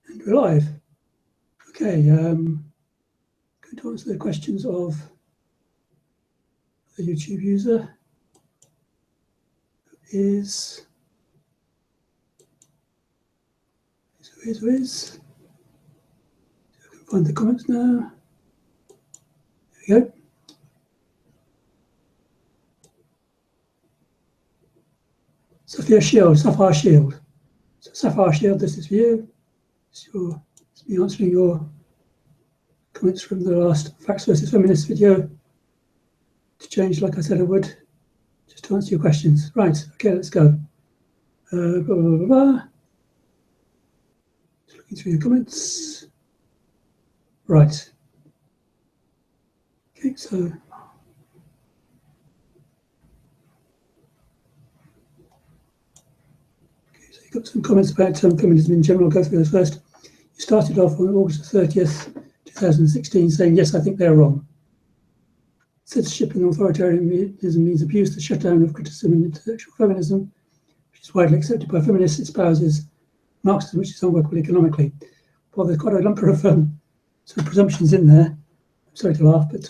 And we're live. Okay, going to answer the questions of the YouTube user, who is I can find the comments now. There we go. Sapphire Shield. So Sapphire Shield, this is for you. It's me answering your comments from the last Facts versus Feminists video. To change, like I said I would, just to answer your questions. Right, okay, let's go. Blah, blah, blah, blah. Just looking through your comments. Right. Okay, so you've got some comments about feminism in general. I'll go through those first. You started off on August 30th, 2016, saying, yes, I think they're wrong. Censorship and authoritarianism means abuse, the shutdown of criticism and intellectual feminism, which is widely accepted by feminists, espouses Marxism, which is unworkable economically. Well, there's quite a number of sort of presumptions in there. I'm sorry to laugh, but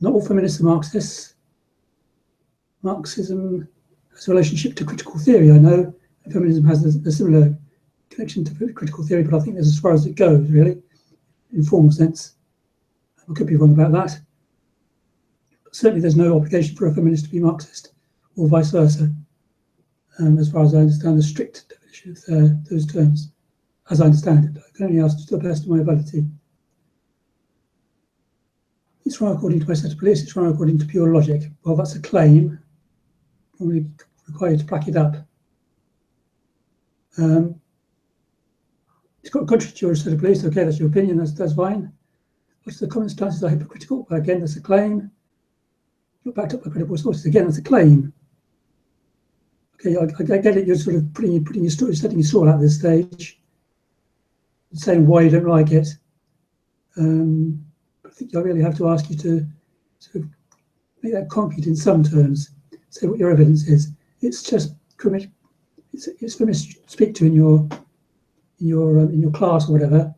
not all feminists are Marxists. Marxism has a relationship to critical theory, I know. Feminism has a similar connection to critical theory, but I think that's as far as it goes, really, in formal sense. I could be wrong about that. But certainly there's no obligation for a feminist to be Marxist, or vice versa, as far as I understand the strict definition of those terms, as I understand it. I can only ask to the best of my ability. It's wrong according to my set of beliefs, it's wrong according to pure logic. Well, that's a claim. Probably require you to back it up. It's got contrary to your set of beliefs. Okay, that's your opinion, that's fine. What's the common stances are hypocritical? Well, again, that's a claim. Not backed up by credible sources. Again, that's a claim. Okay, I get it. You're sort of putting your story, setting your stall at this stage, saying why you don't like it. But I think I really have to ask you to sort of make that concrete in some terms. Say what your evidence is. It's just it's feminists you speak to in your class or whatever.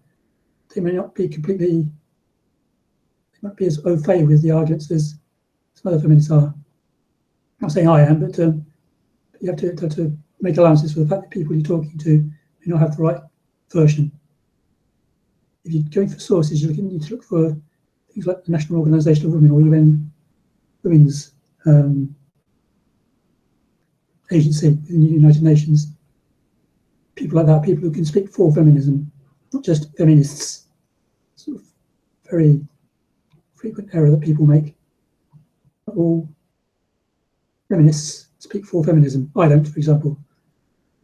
They may not be completely. They might be as au fait with the arguments as some other feminists are. I'm not saying I am, but you have to make allowances for the fact that people you're talking to may not have the right version. If you're going for sources, you need to look for things like the National Organisation of Women or UN Women's Agency in the United Nations. People like that, people who can speak for feminism, not just feminists. Sort of very frequent error that people make. Not all feminists speak for feminism. I don't, for example.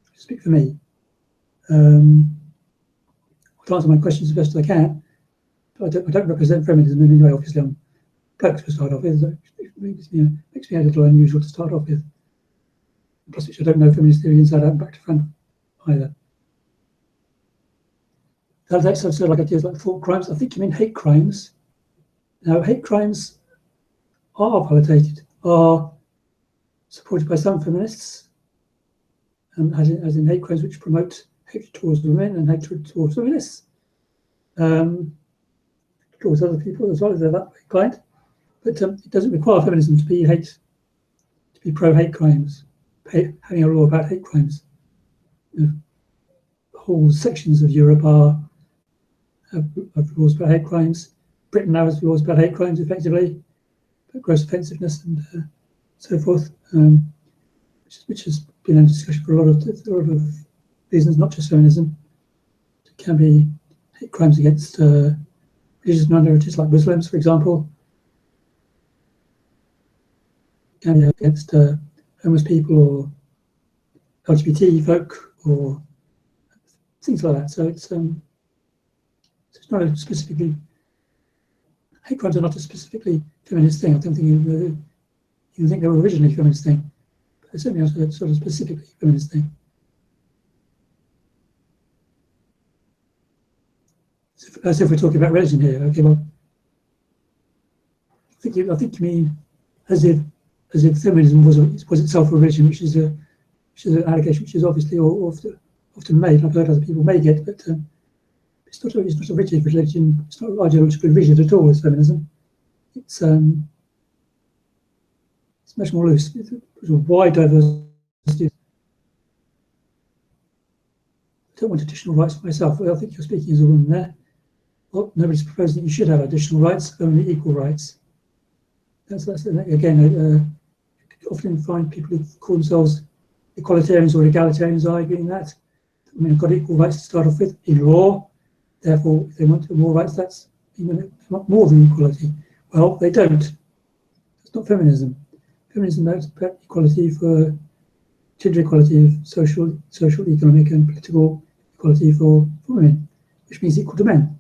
I speak for me. I'll answer my questions as best as I can. But I don't represent feminism in any way. Obviously, I'm bloke to start off with. So it makes me a little unusual to start off with. Plus, which I don't know feminist theory inside out and back to front either. That's also like ideas like thought crimes. I think you mean hate crimes. Now, hate crimes are validated, are supported by some feminists, as in hate crimes which promote hatred towards women and hatred towards feminists, towards other people as well, if they're that way inclined. But it doesn't require feminism to be pro-hate crimes, having a law about hate crimes. Whole sections of Europe have laws about hate crimes. Britain now has laws about hate crimes, effectively, about gross offensiveness and so forth, which has been under discussion for a lot of reasons, not just feminism. It can be hate crimes against religious minorities like Muslims, for example. It can be against homeless people or LGBT folk or things like that. So it's not a specifically, hate crimes are not a specifically feminist thing. I don't think you think they were originally a feminist thing, but they're certainly not a sort of specifically feminist thing. As if we're talking about religion here. Okay, well, I think you mean as if feminism was itself a religion, which is an allegation which is obviously off often made. I've heard other people make it, but it's not a rigid religion. It's not ideologically rigid at all. It's feminism. It's much more loose. It's a wide diversity. I don't want additional rights for myself. Well, I think you're speaking as a woman there. Well, nobody's proposing that you should have additional rights, only equal rights. That's again, often find people who call themselves equalitarians or egalitarians arguing that. I mean, I've got equal rights to start off with in law. Therefore, if they want more rights, that's even more than equality. Well, they don't. It's not feminism. Feminism is about equality for gender equality of social, economic, and political equality for women, which means equal to men.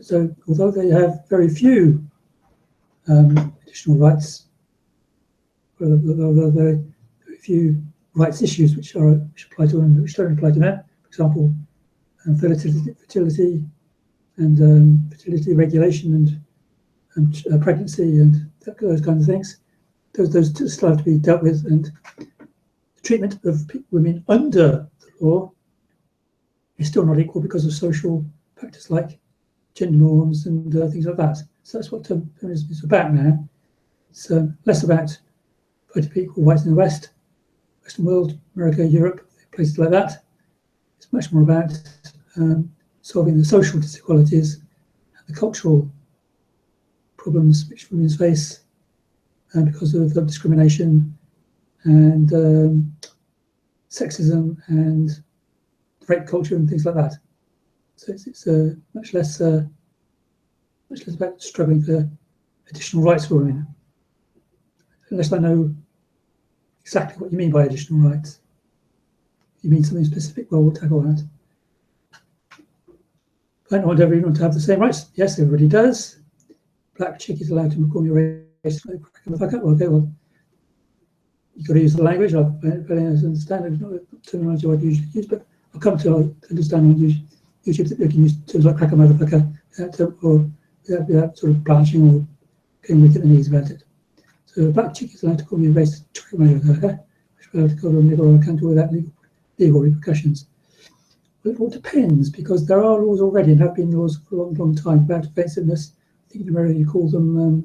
So although they have very few additional rights, very few rights issues which apply to women, which don't apply to men. For example, fertility and fertility regulation and pregnancy and those kinds of things. Those still have to be dealt with, and the treatment of women under the law is still not equal because of social factors like gender norms and things like that. So that's what feminism is about now. It's less about fighting for equal rights in the West, Western world, America, Europe, places like that. It's much more about solving the social disequalities and the cultural problems which women face because of discrimination and sexism and rape culture and things like that. So it's much less about struggling for additional rights for women. Unless I know exactly what you mean by additional rights. If you mean something specific, well, we'll tackle that. I don't want everyone to have the same rights. Yes, everybody does. Black chick is allowed to call me racist. Okay, well, you've got to use the language. I understand it's not a terminology I'd usually use, but I'll come to understand on YouTube that you can use terms like cracker motherfucker without sort of blanching or going wicked and easy about it. So a black chick is allowed to call me a racist cracker motherfucker, which will have to go to a nigger or a cunt without legal repercussions. But it all depends, because there are laws already and have been laws for a long, long time about offensiveness. I think in America you call them,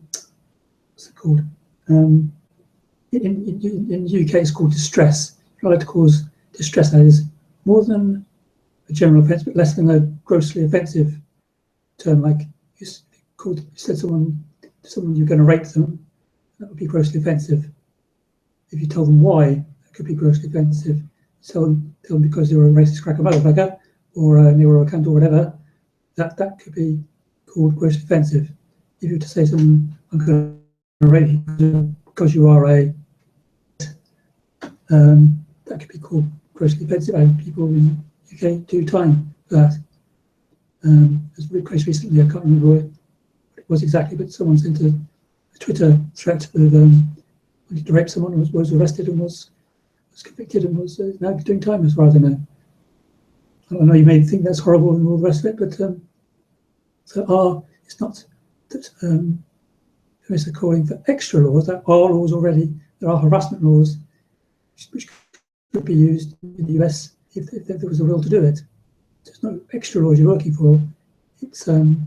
what's it called? In the UK it's called distress. You're not allowed to cause distress, that is more than a general offence, but less than a grossly offensive term, like you said to someone you're going to rape them, that would be grossly offensive. If you tell them why, that could be grossly offensive. Tell them because they were a racist cracker motherfucker, or they were a cunt or whatever, that could be called grossly offensive. If you were to say to them, I'm going to rape you because you are a, that could be called grossly offensive, and people in the UK do time for that. There's a case recently, I can't remember what it was exactly, but someone sent a Twitter threat of wanted to rape someone, was arrested and was convicted and was now doing time, as far as I know. I know you may think that's horrible and all the rest of it, but it's not that feminists are calling for extra laws. There are laws already. There are harassment laws which could be used in the US if there was a will to do it. There's no extra laws you're working for. It's the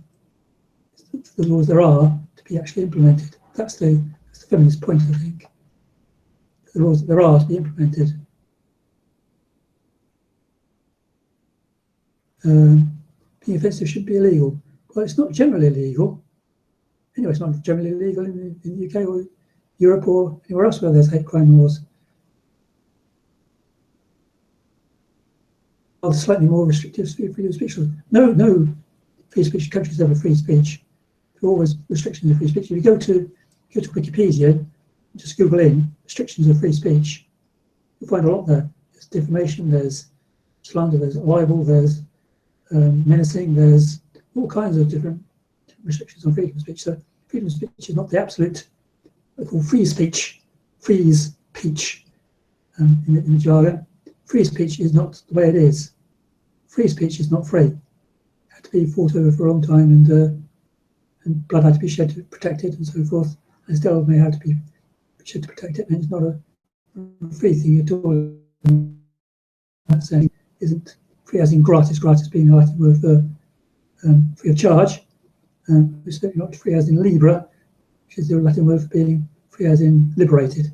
laws there are to be actually implemented. That's the feminist point, I think. The laws that there are to be implemented. Being offensive should be illegal. Well, it's not generally illegal. Anyway, it's not generally illegal in the UK or Europe or anywhere else where there's hate crime laws. Slightly more restrictive freedom of speech. No free speech country is ever free speech. There are always restrictions of free speech. If you go to Wikipedia, just Google in restrictions of free speech, you'll find a lot there. There's defamation, there's slander, there's libel, there's menacing, there's all kinds of different restrictions on freedom of speech. So freedom of speech is not the absolute. They're called free speech, freeze peach in the jargon. Free speech is not the way it is. Free speech is not free. It had to be fought over for a long time, and blood had to be shed to protect it, and so forth. And still may have to be shed to protect it, and it's not a free thing at all. isn't free as in gratis, gratis being a Latin word for free of charge. It's certainly not free as in libera, which is the Latin word for being free as in liberated.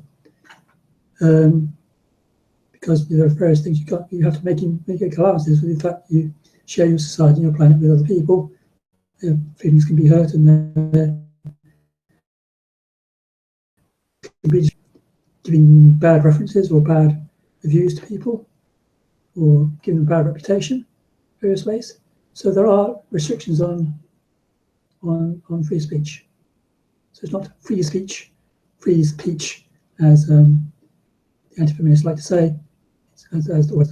Because there are various things you have to make allowances for the fact that you share your society and your planet with other people. Their feelings can be hurt, and there can be giving bad references or bad reviews to people, or giving them bad reputation, various ways. So there are restrictions on free speech. So it's not free speech, as the anti-feminists like to say, as the free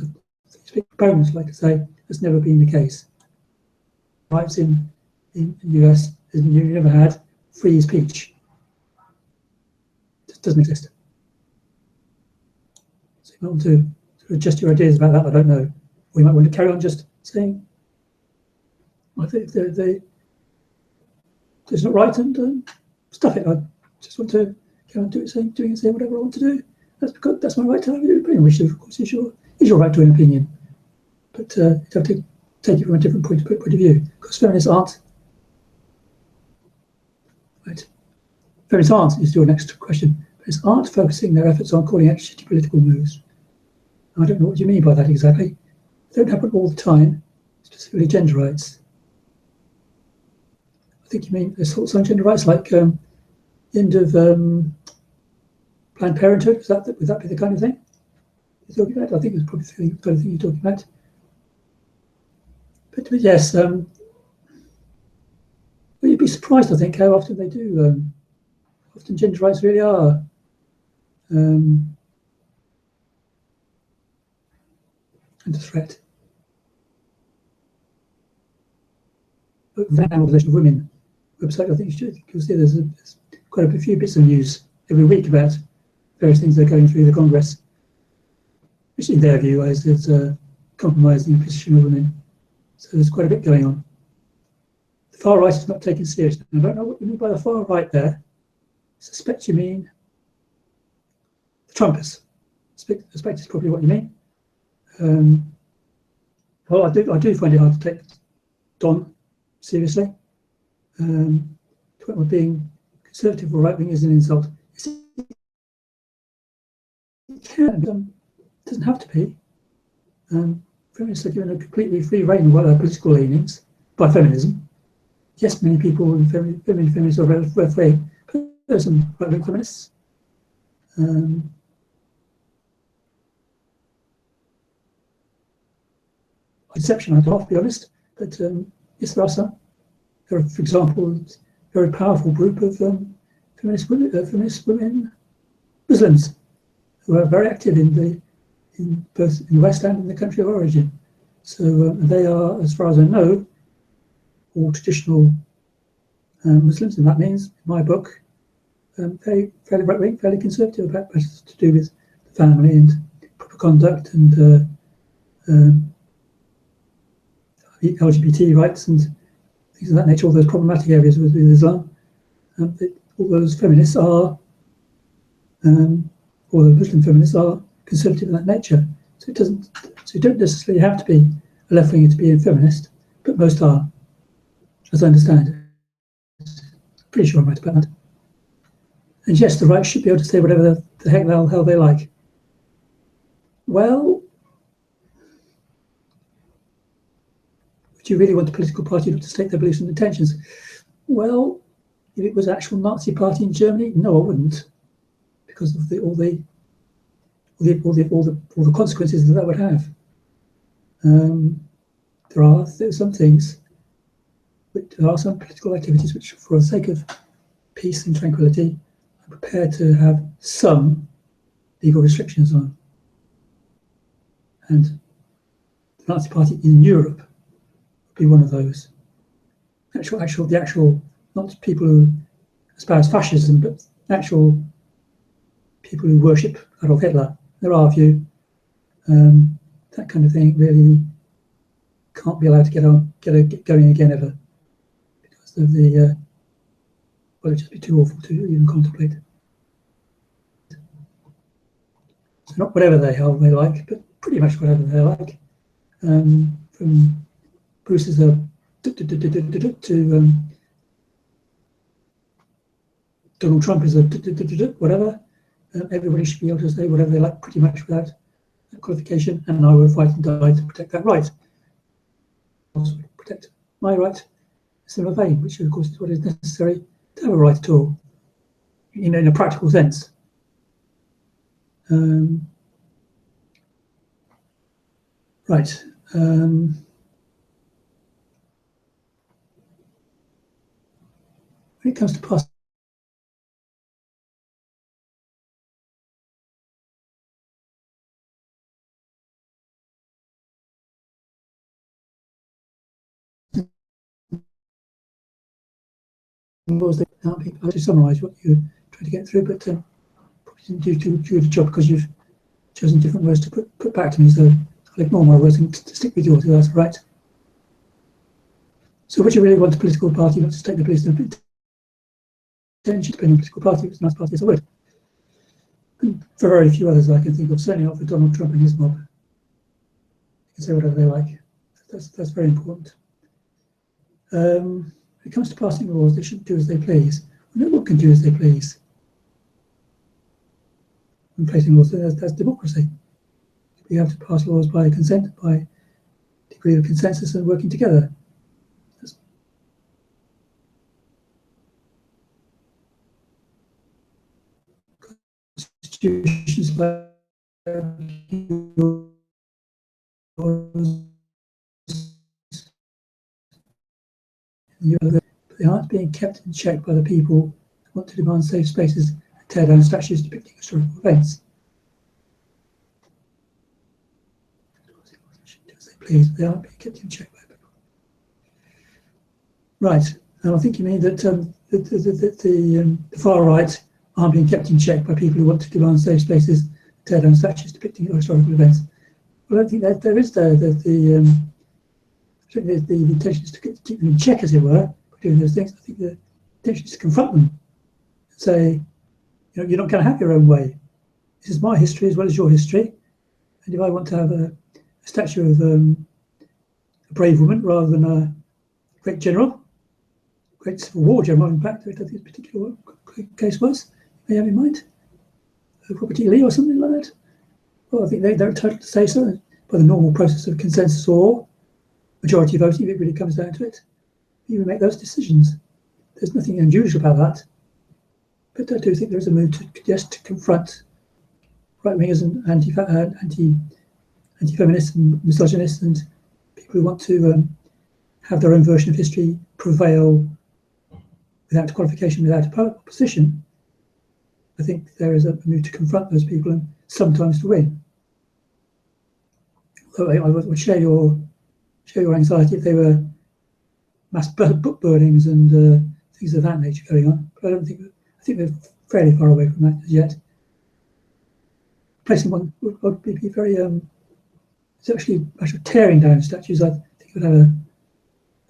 speech proponents like to say. That's never been the case. Rights in the US, you never had free speech. It just doesn't exist. So you might want to adjust your ideas about that. I don't know. We might want to carry on just saying, I think it's not right, and stuff it. I just want to carry on doing whatever I want to do. That's my right to have an opinion, which of course is your right to an opinion. But you have to take it from a different point of view, because feminists aren't. Right. Feminists aren't is your next question. Feminists aren't focusing their efforts on calling out shitty political moves. I don't know what you mean by that exactly. They don't happen all the time, specifically gender rights. I think you mean assaults on gender rights, like the end of Planned Parenthood. Would that be the kind of thing you're talking about? I think it's probably the kind of thing you're talking about. But yes, well, you'd be surprised, I think, how often they do. Often gender rights really are under threat. But the Organisation of Women website, I think you'll see there's quite a few bits of news every week about various things that are going through the Congress, which in their view is compromising the position of women. So there's quite a bit going on. The far right is not taken seriously. I don't know what you mean by the far right there. I suspect you mean the Trumpers. I suspect is probably what you mean. Well, I do find it hard to take Don seriously. Being conservative or right wing is an insult. It can be, doesn't have to be. Feminists are given a completely free rein of their political leanings by feminism. Yes, many people in feminists are left wing, but there are some right wing feminists. Exception, I have to be honest, but yes, there are some. There are, for example, a very powerful group of feminist women, Muslims, who are very active in both in the West and in the country of origin. So they are, as far as I know, all traditional Muslims, and that means, in my book, fairly right-wing, fairly conservative about matters to do with the family and proper conduct and LGBT rights and things of that nature, all those problematic areas with Islam. All those feminists are, or the Muslim feminists are conservative in that nature. So you don't necessarily have to be a left winger to be a feminist, but most are, as I understand it. Pretty sure I'm right about that. And yes, the right should be able to say whatever the heck the hell they like. Well, would you really want a political party to state their beliefs and intentions? Well, if it was an actual Nazi party in Germany, no, I wouldn't, because of all the consequences that would have. There are some things, but there are some political activities which, for the sake of peace and tranquility, I'm prepared to have some legal restrictions on. And the Nazi party in Europe would be one of those. The actual, not people who espouse fascism, but actual people who worship Adolf Hitler. There are a few. That kind of thing really can't be allowed to get going again ever, because of the well, it'd just be too awful to even contemplate. So not whatever the hell they like, but pretty much whatever they like. from Bruce is a to Donald Trump is a whatever. Everybody should be able to say whatever they like pretty much without qualification, and I will fight and die to protect that right. Also protect my right in a similar vein, which of course is what is necessary to have a right at all, in a practical sense. Right. When it comes to passing laws, they can't be to summarise what you try to get through, but probably didn't do too good a job because you've chosen different words to put back to me, so I'll ignore my words and stick with yours, that's right. So would you really want a political party not to take the police attention, depending on political party? If it's a nice party, yes, I would. And for very few others I can think of, certainly not for Donald Trump and his mob. They can say whatever they like. That's very important. When it comes to passing laws, they shouldn't do as they please. Well, no one can do as they please. When placing laws, that's democracy. We have to pass laws by consent, by degree of consensus and working together. Constitutions like they aren't being kept in check by the people who want to demand safe spaces and tear down statues depicting historical events. Please, they aren't being kept in check by people. Right, and I think you mean that the far right aren't being kept in check by people who want to demand safe spaces, tear down statues depicting historical events. Well, I don't think that there is the intention is to keep them in check, as it were, by doing those things. I think the intention is to confront them and say, you know, you're not going to have your own way. This is my history as well as your history. And if I want to have a statue of a brave woman rather than a great general, great Civil War general, in fact, I don't think this particular case was, you may have in mind, Robert E. Lee or something like that. Well, I think they're entitled to say so by the normal process of consensus or majority voting, if it really comes down to it. You make those decisions. There's nothing unusual about that. But I do think there is a move to just confront right-wingers and anti-feminists and misogynists and people who want to have their own version of history prevail without qualification, without opposition. I think there is a move to confront those people and sometimes to win. Although I would share your anxiety if they were mass book burnings and things of that nature going on. But I think we're fairly far away from that as yet. Placing one would be very it's actually tearing down statues. I think would have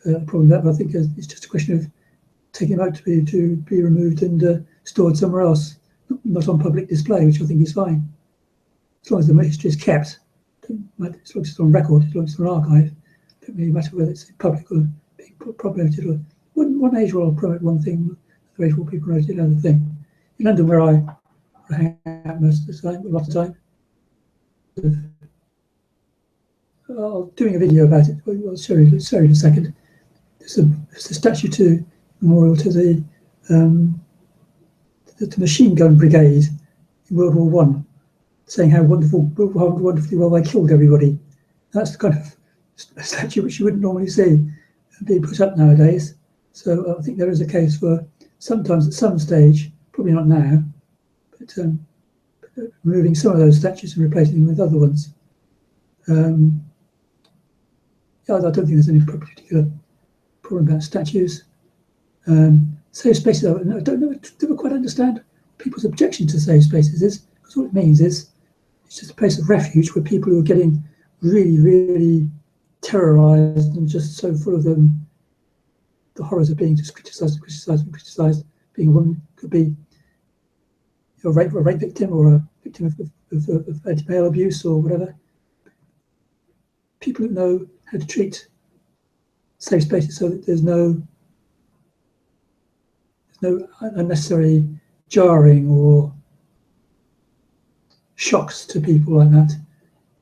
a problem with that, but I think it's just a question of taking them out to be removed and stored somewhere else, not on public display, which I think is fine. As long as the history is kept, as long as it's on record, as long as it's on archive, it doesn't really matter whether it's public or being promoted. Or one age will promote one thing, the age will be promoted another thing. In London, where I hang out most of the time, a lot of the time, doing a video about it. I'll show you in a second. There's a statue to memorial to the machine gun brigade in World War One, saying how wonderfully well they killed everybody. That's the kind of statue which you wouldn't normally see being put up nowadays. So I think there is a case for sometimes at some stage, probably not now, but removing some of those statues and replacing them with other ones. I don't think there's any particular problem about statues. Safe spaces, I never quite understand people's objection to safe spaces is, because what it means is it's just a place of refuge where people who are getting really, really terrorised and just so full of the horrors of being just criticised. Being a woman could be a rape victim or a victim of male abuse or whatever. people who know how to treat safe spaces so that there's no unnecessary jarring or shocks to people like that.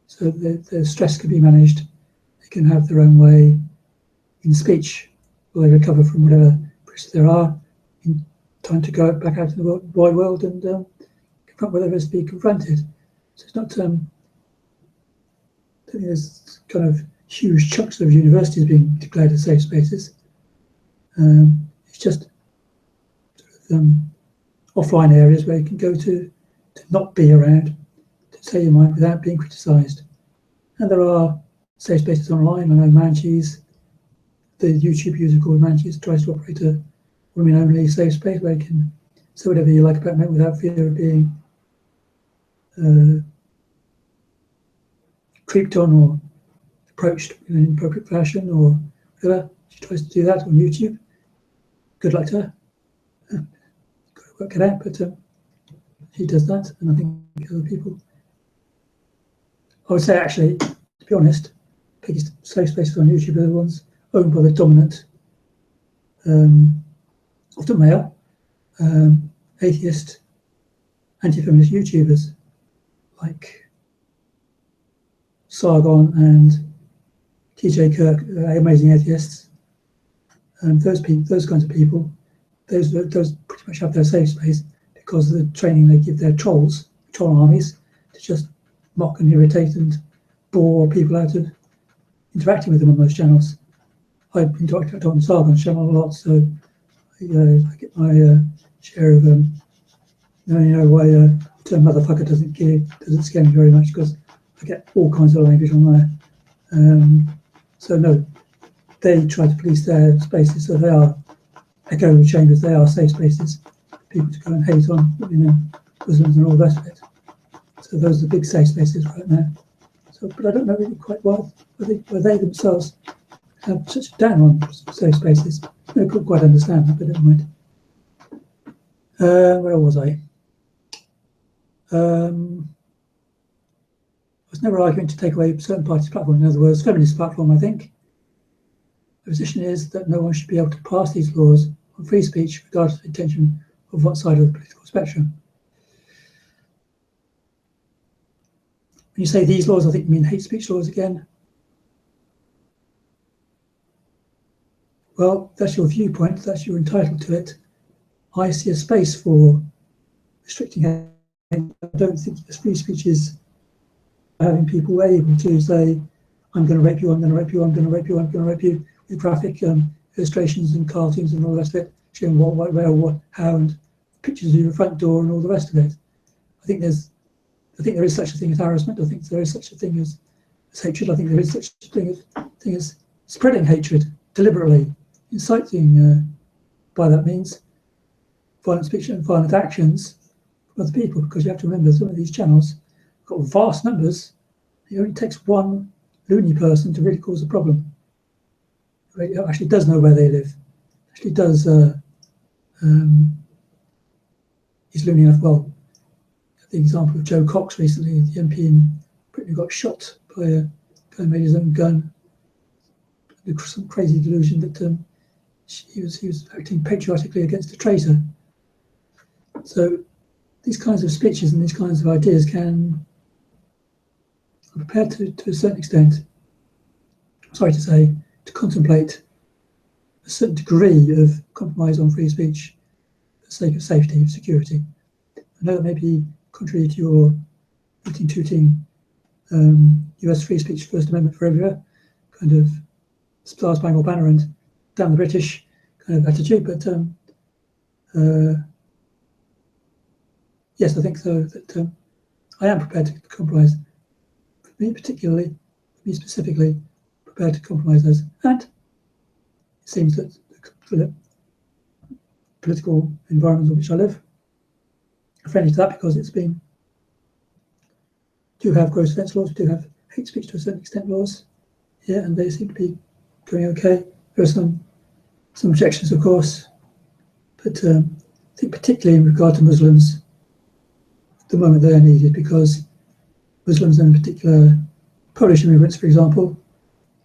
So their stress can be managed. They can have their own way in speech, while they recover from whatever pressures there are, in time to go back out to the wide world and confront whatever is to be confronted. So it's not, I don't think there's kind of huge chunks of universities being declared as safe spaces. It's just sort of, offline areas where you can go to not be around, to say your mind without being criticised. And there are safe spaces online. I know Manchis, the YouTube user called Manchis, tries to operate a women-only safe space where you can say whatever you like about men without fear of being creeped on or approached in an inappropriate fashion or whatever. She tries to do that on YouTube. Good luck to her. Got to work it out, but she does that, and I think other people. I would say, actually, to be honest, the biggest safe spaces on YouTube are the ones owned by the dominant, often male, atheist, anti-feminist YouTubers like Sargon and TJ Kirk, amazing atheists. Those kinds of people, those pretty much have their safe space because of the training they give their troll armies to just mock and irritate and bore people out of interacting with them on those channels. I interact on Sargon's channel a lot, so I get my share of why the term motherfucker doesn't scare me very much, because I get all kinds of language on there. So no, they try to police their spaces, so they are echo chambers, they are safe spaces for people to go and hate on women and Muslims and all the rest of it. So those are the big safe spaces right now. So, but I don't know really quite why they themselves have such a down on safe spaces. I couldn't quite understand that, but never mind. Where was I? I was never arguing to take away certain parties' platform. In other words, feminist platform, I think. The position is that no one should be able to pass these laws on free speech regardless of the intention of what side of the political spectrum. When you say these laws, I think you mean hate speech laws again. Well, that's your viewpoint, you're entitled to it. I see a space for restricting hate. I don't think the free speech is having people able to say, I'm going to rape you, I'm going to rape you, I'm going to rape you, I'm going to rape you, with graphic illustrations and cartoons and all the rest of it, showing what, where, what, how, and pictures of your front door and all the rest of it. I think there is such a thing as harassment. I think there is such a thing as hatred. I think there is such a thing as spreading hatred deliberately, inciting by that means violent speech and violent actions from other people. Because you have to remember, some of these channels have got vast numbers. It only takes one loony person to really cause a problem. It actually does know where they live. Actually does. He's loony enough. Well, the example of Joe Cox recently, the MP in Britain, who got shot by a guy who made his own gun. Some crazy delusion that he was acting patriotically against a traitor. So these kinds of speeches and these kinds of ideas I'm prepared to a certain extent, sorry to say, to contemplate a certain degree of compromise on free speech for the sake of safety, of security. I know that may be contrary to your tooting US free speech, First Amendment for everywhere, kind of Star Spangled Banner and damn the British kind of attitude, but yes, I think so, that I am prepared to compromise. For me particularly, for me specifically, prepared to compromise those. And it seems that the political environment in which I live are friendly to that, because we do have gross offence laws, we do have hate speech to a certain extent laws, yeah, and they seem to be going okay. There are some objections, of course, but I think particularly in regard to Muslims, at the moment they are needed, because Muslims, and in particular Polish immigrants, for example,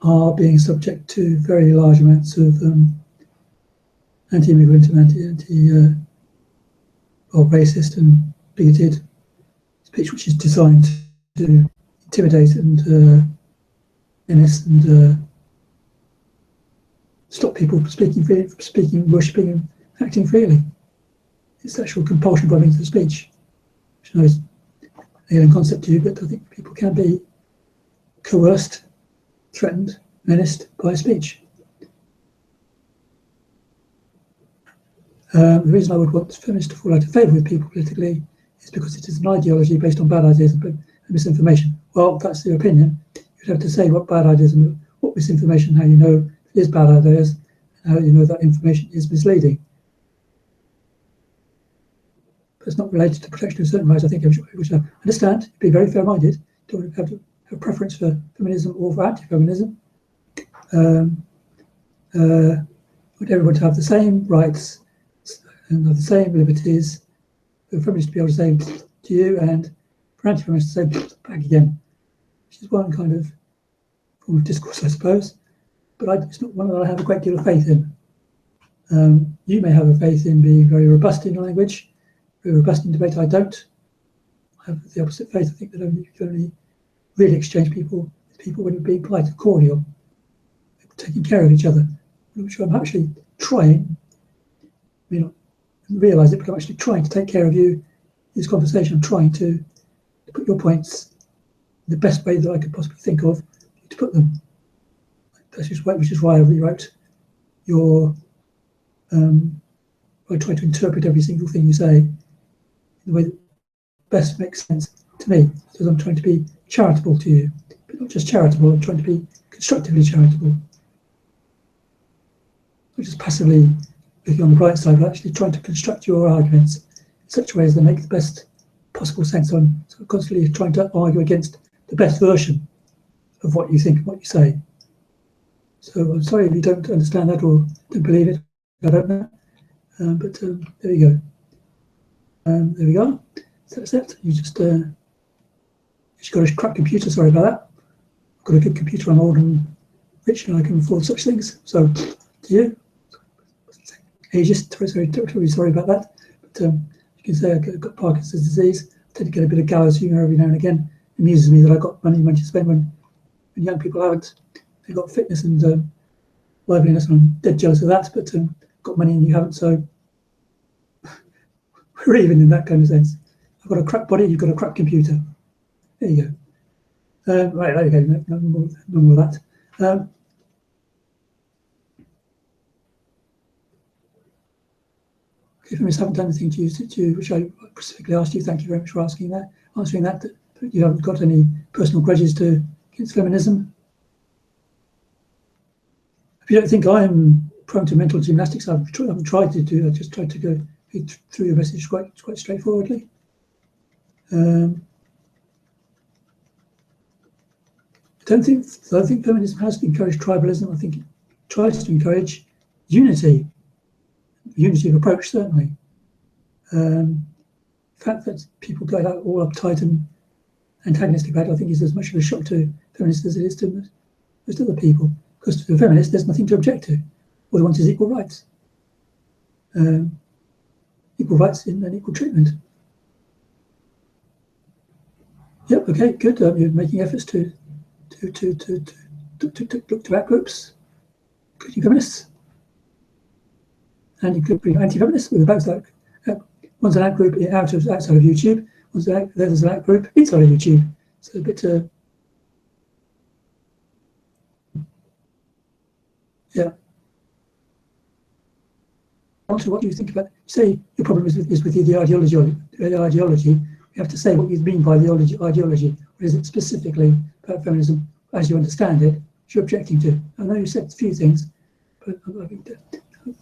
are being subject to very large amounts of anti-immigrant and racist and bigoted speech, which is designed to intimidate and menace and stop people from speaking, worshipping, and acting freely. It's actual compulsion by means of speech, which I know is an alien concept to you, but I think people can be coerced, threatened, menaced by speech. The reason I would want feminists to fall out of favour with people politically is because it is an ideology based on bad ideas and misinformation. Well, that's your opinion. You'd have to say what bad ideas and what misinformation, how you know it is bad ideas, and how you know that information is misleading. But it's not related to protection of certain rights. I think which I understand, be very fair-minded, don't have to have a preference for feminism or for anti-feminism. Want everyone to have the same rights and have the same liberties. For feminists to be able to say to you, and for anti-feminists to say back again, which is one kind of form of discourse, I suppose. But it's not one that I have a great deal of faith in. You may have a faith in being very robust in language, very robust in debate. I don't. I have the opposite faith. I think that you can only really exchange with people when you're being polite and cordial, taking care of each other, which I'm actually trying. I mean, I realise it, but I'm actually trying to take care of you in this conversation. I'm trying to put your points in the best way that I could possibly think of to put them. Which is why I rewrote your. I try to interpret every single thing you say in the way that best makes sense to me, because I'm trying to be charitable to you, but not just charitable. I'm trying to be constructively charitable, not just passively looking on the bright side, but actually trying to construct your arguments in such a way as they make the best possible sense. I'm sort of constantly trying to argue against the best version of what you think and what you say. So I'm sorry if you don't understand that or don't believe it. I don't know. But there you go. There we go. So that's it. You just got a crap computer. Sorry about that. I've got a good computer. I'm old and rich, and I can afford such things. So to you, ageist. Sorry about that. But you can say I've got Parkinson's disease. I tend to get a bit of gallows humour every now and again. It amuses me that I've got money to spend when young people haven't. They've got fitness and liveliness, and I'm dead jealous of that. But got money and you haven't, so we're even in that kind of sense. I've got a crap body, you've got a crap computer. There you go. Right, there you go. No more of that. If I haven't done anything to you, which I specifically asked you, thank you very much for answering that. You haven't got any personal grudges against feminism. If you don't think I'm prone to mental gymnastics, I haven't tried to do. I just tried to go through your message quite straightforwardly. I don't think feminism has encouraged tribalism. I think it tries to encourage unity of approach, certainly. The fact that people go out all uptight and antagonistic about it, I think is as much of a shock to feminists as it is to most other people. Because to a feminist, there's nothing to object to. All they want is equal rights. Equal rights and equal treatment. Yep, okay, good. You're making efforts to look to out groups, including feminists. And including anti-feminists, with both that. One's an out group outside of YouTube, there's an out group inside of YouTube. So a bit yeah. On to what you think about. Say your problem is with the ideology. You have to say what you mean by the ideology. What is it specifically about feminism, as you understand it, which you're objecting to? I know you said a few things, but I think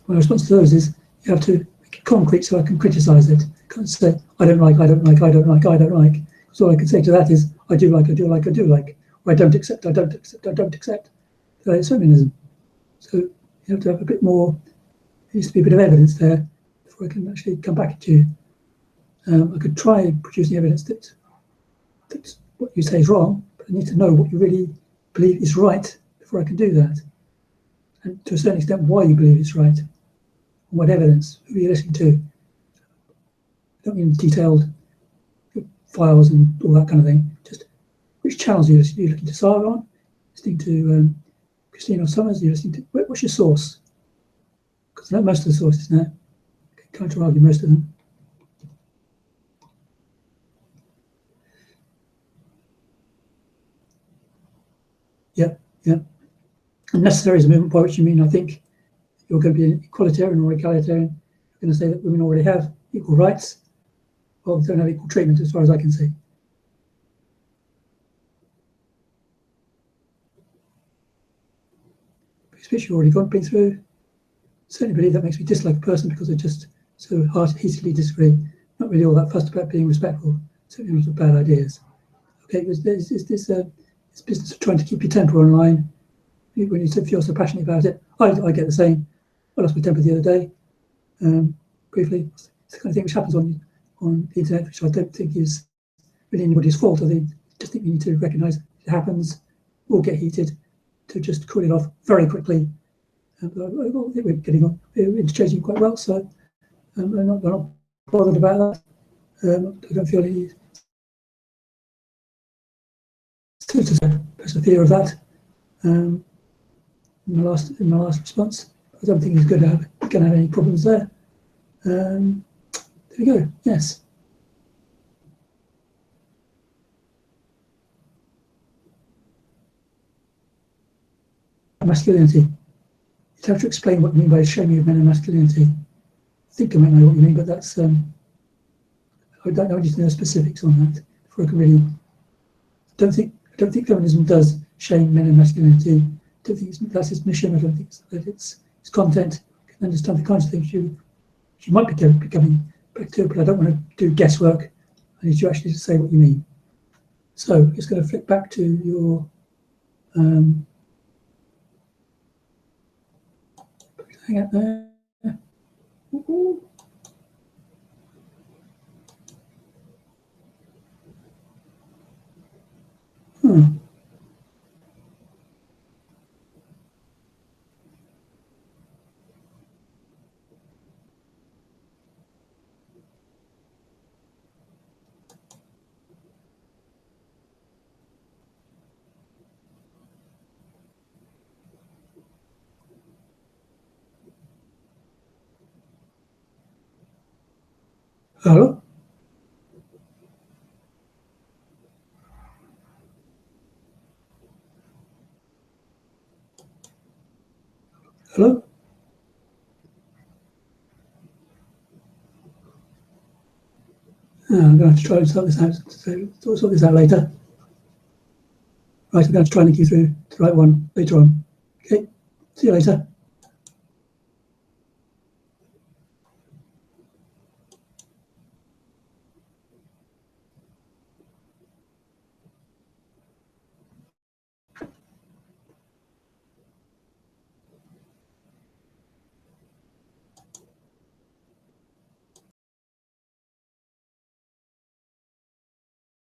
my response to those is you have to make it concrete so I can criticise it. I can't say I don't like. Because all I can say to that is I do like, or I don't accept. That is feminism. So you have to have a bit more. There needs to be a bit of evidence there before I can actually come back to you. I could try producing evidence that what you say is wrong, but I need to know what you really believe is right before I can do that. And to a certain extent, why you believe it's right, and what evidence, who you're listening to. I don't mean detailed files and all that kind of thing. Just which channels are you listening to? Are you looking to Saga on? Listening to Christina Summers? Are you listening to, what's your source? Because I know most of the sources now. Can't try to argue most of them. Yeah, yeah. And necessary is a movement, by which you mean, I think, you're going to be an equalitarian or egalitarian. You're going to say that women already have equal rights, or they don't have equal treatment, as far as I can see. Speech you've already been through. Certainly believe that makes me dislike a person because they just so heatedly disagree. Not really all that fussed about being respectful. Certainly not of bad ideas. Okay, there's this business of trying to keep your temper online. When you feel so passionate about it, I get the same. I lost my temper the other day, briefly. It's the kind of thing which happens on the internet, which I don't think is really anybody's fault. I just think you need to recognise it happens. We'll get heated, to just cool it off very quickly. I think we're getting on, we're interchanging quite well, so I'm not bothered about that. I don't feel any fear of that. In my last response, I don't think he's going to have any problems there. There we go. Yes. Masculinity. You'd have to explain what you mean by shaming of men and masculinity. I think I might know what you mean, but that's I don't know. I need to know specifics on that before I can really. I don't think feminism does shame men and masculinity. I don't think that's its mission. I don't think that it's content. I can understand the kinds of things you might be coming back to, but I don't want to do guesswork. I need you actually to say what you mean. So just going to flick back to your hang out there. Hello? Hello? I'm going to have to try and sort this out later. Right, I'm going to try and link you through to the right one later on. Okay, see you later.